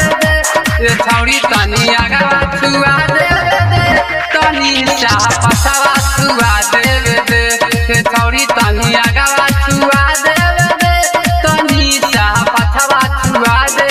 छौड़ी तनी आगा छुआ दे तनी चाह पछवा छुआ दे छौड़ी तनी आगा छुआ दे तनी चाह पछवा छुआ दे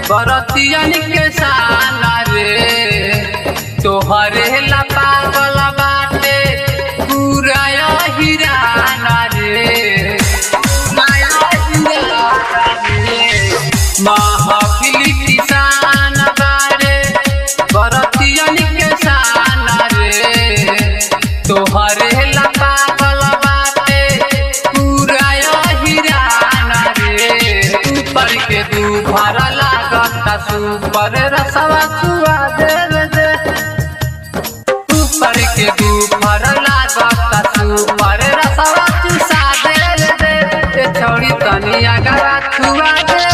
बरतियन के साना रे तोहरे ला पागल बाटे पूरा हिराना रे महफिल किसान बारे बरतियन के साना रे तोहरे ला पागल बाटे पूरा हिराना रे ऊपर के दू भरला सुपर रसवा छुआ दे ऊपर के दूपर लागता सुपर रसवा चुसा दे छौड़ी तनी आगा छुआ दे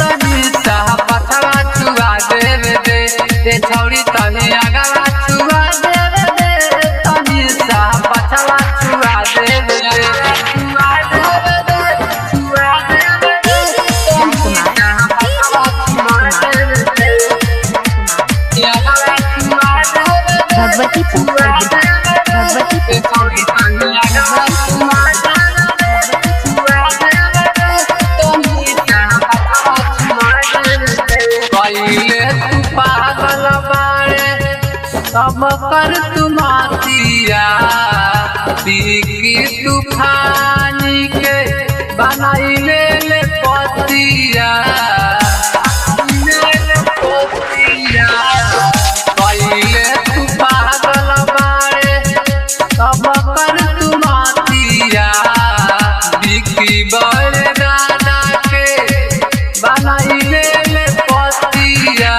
तनी चाह पछवा छुआ दे छौड़ी तनी आगा छुआ दे तनी चाह पछवा छुआ दे पागल बारे सब कर तुमातिया की तूफानी के बनाइले ले पतिया पहले तू पागल बारे सब कर तुमातिया की बर दादा के बनाइले ले पतिया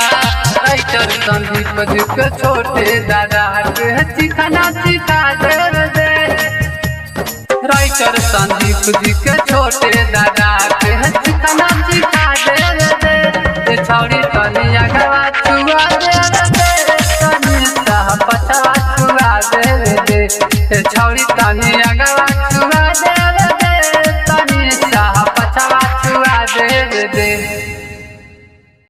संदीप जी के छोटे दादा के चिकना चिका दे राइटर संदीप जी के छोटे दादा के चिकना चिका दे छौड़ी तनी आगा छुआ दे तनी चाह पछवा छुआ दे छौड़ी तनी आगा